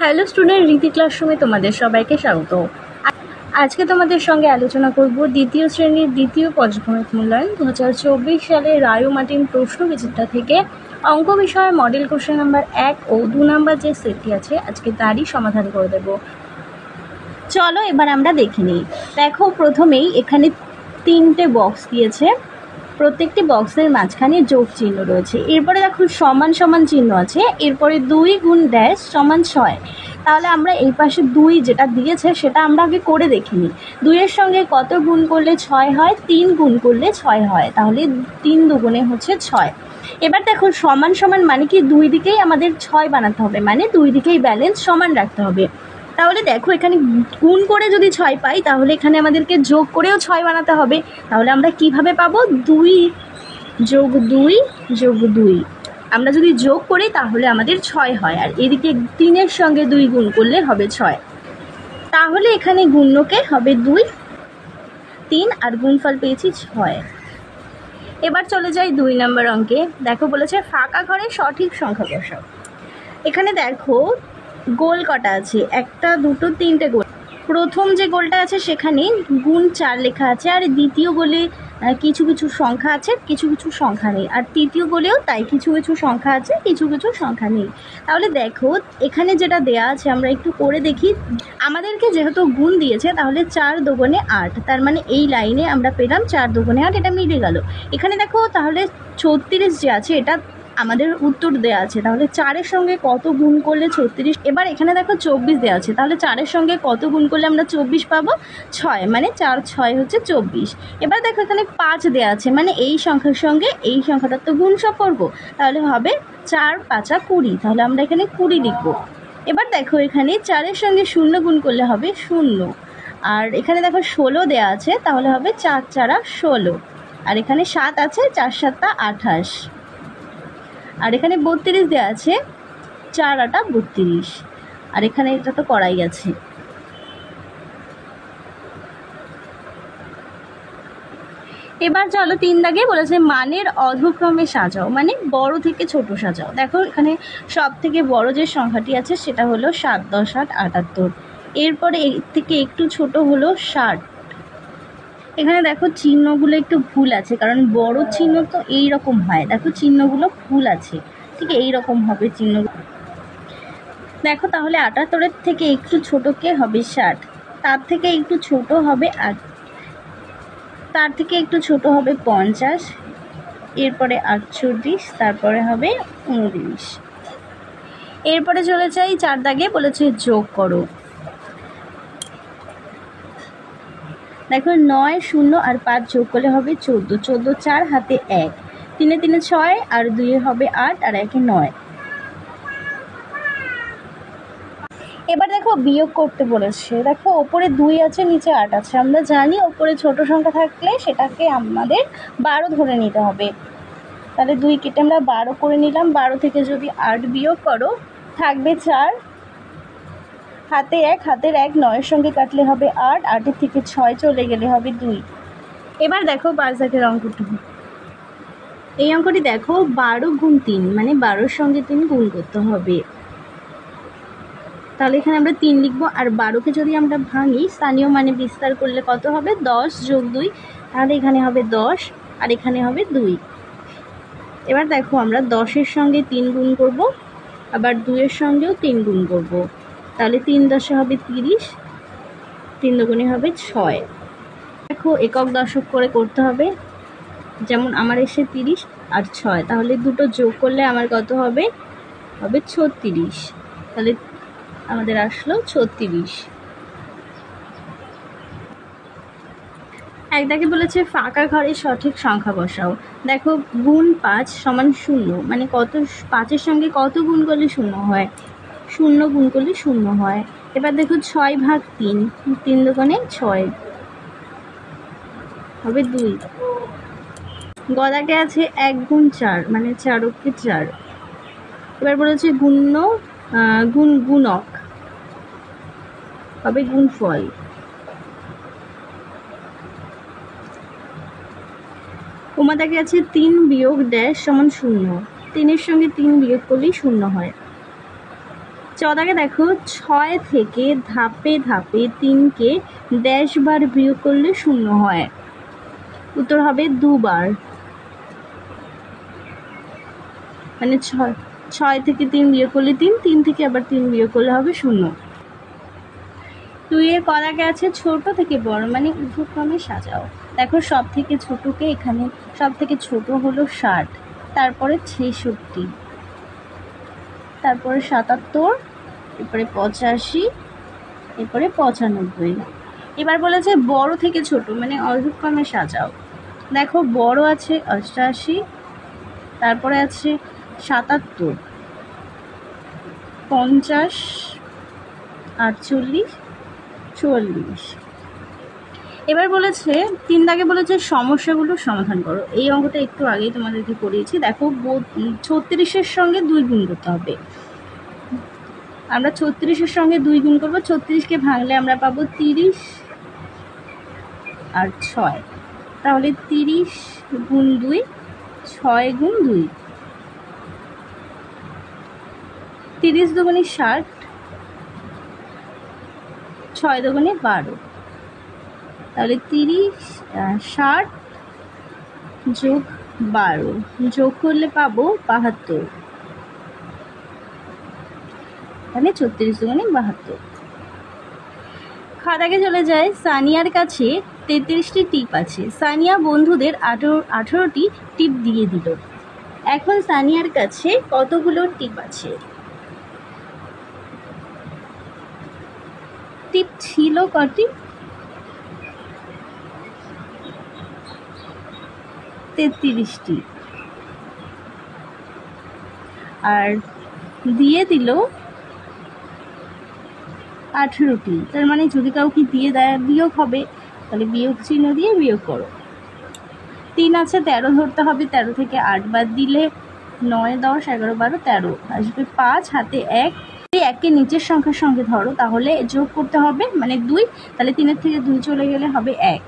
Hello student, রীতি ক্লাসরুমে তোমাদের সবাইকে স্বাগত। আজকে তোমাদের সঙ্গে আলোচনা করব দ্বিতীয় শ্রেণীর দ্বিতীয় পর্যায়ক্রমিক মূল্যায়ন 2024 সালে রায়ো মার্টিন প্রশ্নবিচিত্রা থেকে অঙ্ক বিষয়ের মডেল কোশ্চেন নাম্বার 1 ও 2 নাম্বার যে সেটটি আছে আজকে তারই সমাধান করে দেব। চলো এবার আমরা দেখে নিই। দেখো, প্রথমেই এখানে 3টে বক্স দিয়েছে, প্রত্যেকটি বক্সের মাঝখানে যোগ চিহ্ন রয়েছে। এরপরে দেখো সমান সমান চিহ্ন আছে, এরপরে 2 গুণ ড্যাশ সমান 6। তাহলে আমরা এই পাশে 2 যেটা দিয়েছে সেটা আমরা আগে করে দেখে নিই। 2-এর সঙ্গে কত গুণ করলে 6 হয়? 3 গুণ করলে 6 হয়, তাহলে 3 দুগুণে হচ্ছে 6। এবার দেখো সমান সমান মানে কি, 2 দিকেই আমাদের 6 বানাতে হবে, মানে 2 দিকেই ব্যালেন্স সমান রাখতে হবে। তাহলে দেখো এখানে গুণ করে যদি 6 পাই, তাহলে এখানে আমাদেরকে যোগ করেও 6 বানাতে হবে। তাহলে আমরা কিভাবে পাবো? 2 যোগ 2 যোগ 2। আমরা যদি যোগ করি তাহলে আমাদের 6 হয়, আর এদিকে 3-এর সঙ্গে 2 গুণ করলে হবে 6। তাহলে এখানে গুণ্যকে হবে 2, 3 আর গুণফল পেয়েছি 6। এবার চলে যাই 2 নম্বর অঙ্কে। দেখো বলেছে ফাঁকা ঘরে সঠিক সংখ্যা বসাও। এখানে দেখো গোল কটা আছে? 1, 2, 3টে গোল। প্রথম যে গোলটা আছে সেখানে গুণ 4 লেখা আছে, আর দ্বিতীয় গোলে কিছু কিছু সংখ্যা আছে, কিছু কিছু সংখ্যা নেই, আর তৃতীয় গোলেও তাই, কিছু কিছু সংখ্যা আছে, কিছু কিছু সংখ্যা নেই। তাহলে দেখো এখানে যেটা দেয়া আছে আমরা একটু করে দেখি। আমাদেরকে যেহেতু গুণ দিয়েছে, তাহলে 4 দুগুণে 8, তার মানে এই লাইনে আমরা পেলাম 4 দুগুণে 8, এটা মিলে গেল। এখানে দেখো তাহলে 36 যে আছে এটা আমাদের উত্তর দেওয়া আছে, তাহলে 4-এর সঙ্গে কত গুণ করলে 36? এবার এখানে দেখো 24 দেওয়া আছে, তাহলে 4-এর সঙ্গে কত গুণ করলে আমরা 24 পাবো? 6, মানে 4 6 হচ্ছে 24। এবার দেখো এখানে 5 দেওয়া আছে, মানে এই সংখ্যার সঙ্গে এই সংখ্যাটার তো গুণ সম্পর্ক, তাহলে হবে 4 5 20, তাহলে আমরা এখানে 20 লিখবো। এবার দেখো এখানে 4-এর সঙ্গে 0 গুণ করলে হবে 0, আর এখানে দেখো 16 দেওয়া আছে, তাহলে হবে 4 4 16, আর এখানে 7 আছে, 4 7 28, আর এখানে 32 দেওয়া আছে, 4 8 32, আর এখানে এটা তো করাই আছে। এবার চলো 3 দাগে বলেছে মানের অধক্রমে সাজাও, মানে বড় থেকে ছোট সাজাও। দেখো এখানে সব থেকে বড় যে সংখ্যাটি আছে সেটা হলো 7 10 8 78, এরপরে এর থেকে একটু ছোট হলো 60। এখানে দেখো চিহ্নগুলো একটু ভুল আছে, কারণ বড় চিহ্ন তো এই রকম হয়, দেখো চিহ্নগুলো ভুল আছে, ঠিক এই রকম হবে চিহ্নগুলো। দেখো তাহলে 78-এর থেকে একটু ছোটকে হবে 60, তার থেকে একটু ছোট হবে 8, তার থেকে একটু ছোট হবে 50, এরপরে 48, তারপরে হবে 29। এরপরে চলে যাই 4 দাগে বলেছে যোগ করো। দেখো 9 0 আর 5 যোগ করলে হবে 14, 14 4 হাতে 1, 3 3 6, আর 2 হবে 8, আর 1 9। এবার দেখো বিয়োগ করতে বলেছে। দেখো ওপরে 2 আছে, নিচে 8 আছে, আমরা জানি ওপরে ছোট সংখ্যা থাকলে সেটাকে আমাদের 12 ধরে নিতে হবে। তাহলে 2 কেটে আমরা 12 করে নিলাম। 12 থেকে যদি 8 বিয়োগ করো থাকবে 4, হাতে 1, হাতের 1 9-এর সঙ্গে কাটলে হবে 8, 8-এর থেকে 6 চলে গেলে হবে 2। এবার দেখো 5 দাগের অঙ্কটি। এই অঙ্কটি দেখো 12 গুণ 3, মানে 12-এর সঙ্গে 3 গুণ করতে হবে। তাহলে এখানে আমরা 3 লিখবো, আর 12কে যদি আমরা ভাঙি স্থানীয় মানে বিস্তার করলে কত হবে? 10 যোগ 2, তাহলে এখানে হবে 10, আর এখানে হবে 2। এবার দেখো আমরা 10-এর সঙ্গে 3 গুণ করব, আবার 2-এর সঙ্গেও 3 গুণ করব, তাহলে 3 10 হবে 30, 3 দুগুণে হবে 6। দেখো একক দশক করে করতে হবে, যেমন আমার এসে 30 আর 6, তাহলে দুটো যোগ করলে আমার কত হবে? হবে 36, তাহলে আমাদের আসলো 36। একদাকে বলেছে ফাঁকা ঘরে সঠিক সংখ্যা বসাও। দেখো গুণ 5 সমান 0, মানে কত 5-এর সঙ্গে কত গুণ করলে 0 হয়? 0 গুণ করলে 0 হয়। এবার দেখো 6 ভাগ 3, 3 দুগুণে 6 হবে 2। গদাকে আছে 1 গুণ 4, মানে 4 অক্ষে 4। এবার বলেছে গুণক হবে গুণফল। উমাদাকে আছে 3 বিয়োগ ড্যাশ সমান 0, 3-এর সঙ্গে 3 বিয়োগ করলেই 0 হয়। চদাকে দেখো 6 থেকে ধাপে ধাপে 3কে ড্যাশ বার বিয়োগ করলে 0 হয়। উত্তর হবে 2 বার, মানে 6 থেকে 3 বিয়োগ করলে 3, 3 থেকে আবার 3 বিয়োগ করলে হবে 0। 2 এর কদাকে আছে ছোট থেকে বড়, মানে ঊর্ধ্বক্রমে সাজাও। দেখো সব থেকে ছোটকে এখানে, সব থেকে ছোট হলো 60, তারপরে 66, তারপরে 77, এরপরে 85, এরপরে 95। এবার বলেছে বড় থেকে ছোট, মানে অযুগ্মক্রমে সাজাও। দেখো বড় আছে 88, তারপরে আছে 77, 50, 48, 44। এবার বলেছে 3 দাগে বলেছে সমস্যাগুলো সমাধান করো। এই অঙ্কটা একটু আগেই তোমাদেরকে করিয়েছি। দেখো 36-এর সঙ্গে 2 গুণ করতে হবে। আমরা 36-এর সঙ্গে 2 গুণ করবো। 36কে ভাঙলে আমরা পাবো 30 আর 6, তাহলে 30 গুণ 2, 6 গুণ 2, 30 দুগুণে 60, 6 দুগুণে 12, তাহলে 30, 60 যোগ 12 যোগ করলে পাবো 72, তাহলে 36 দুগুণে 72। খাতাকে চলে যায়। সানিয়ার কাছে 33টি টিপ আছে। সানিয়া বন্ধুদের 18টি টিপ দিয়ে দিল। এখন সানিয়ার কাছে কতগুলো টিপ আছে? টিপ ছিল কটি? 33টি, আর দিয়ে দিল 18টি। তার মানে যদি কাউকে দিয়ে দেয় বিয়োগ হবে, তাহলে বিয়োগ চিহ্ন দিয়ে বিয়োগ করো। 3 আছে, 13 ধরতে হবে। 13 থেকে 8 বাদ দিলে 9, 10, 11, 12, 13 আসবে 5, হাতে 1। 1কে নিচের সংখ্যার সঙ্গে ধরো, তাহলে যোগ করতে হবে, মানে 2। তাহলে 3-এর থেকে 2 চলে গেলে হবে 1।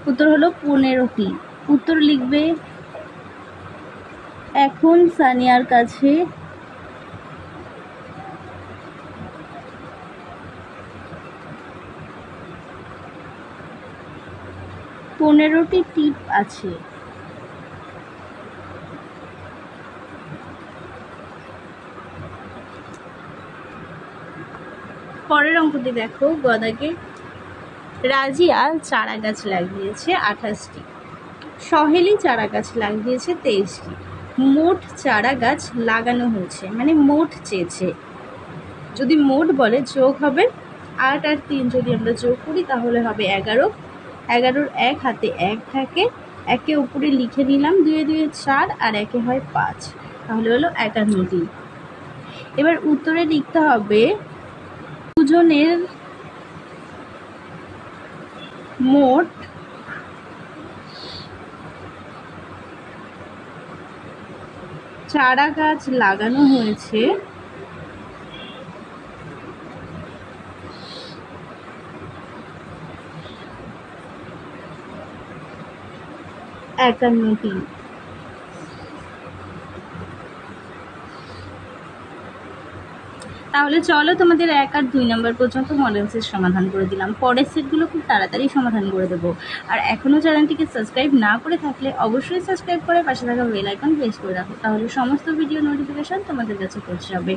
উত্তর হলো 15টি। উত্তর লিখবে। এখন সানিয়ার কাছে 15টি টিপ আছে। পরের অঙ্কটি দেখো। গদাকে রাজিয়া চারা গাছ লাগিয়েছে 28টি, সহেলি চারা গাছ লাগিয়েছে 23টি। মোট চারা গাছ লাগানো হয়েছে, মানে মোট চেয়েছে। যদি মোট বলে যোগ হবে 8 আর 3, যদি আমরা যোগ করি তাহলে হবে 11। 11-র 1 হাতে 1 থাকে, 1-কে উপরে লিখে নিলাম, 2-এ 4 আর 1-এ হয় 5, তাহলে হলো 51টি। এবার উত্তরে লিখতে হবে দুজনের মোট চারা গাছ লাগানো হয়েছে 51টি। তাহলে চলো তোমাদের 1 আর 2 নম্বর পর্যন্ত মডেল সেট সমাধান করে দিলাম। পরের সেটগুলো খুব তাড়াতাড়ি সমাধান করে দেবো। আর এখনও চ্যানেলটিকে সাবস্ক্রাইব না করে থাকলে অবশ্যই সাবস্ক্রাইব করে পাশে থাকা বেল আইকন প্রেস করে রাখো, তাহলে সমস্ত ভিডিও নোটিফিকেশন তোমাদের কাছে পৌঁছে যাবে।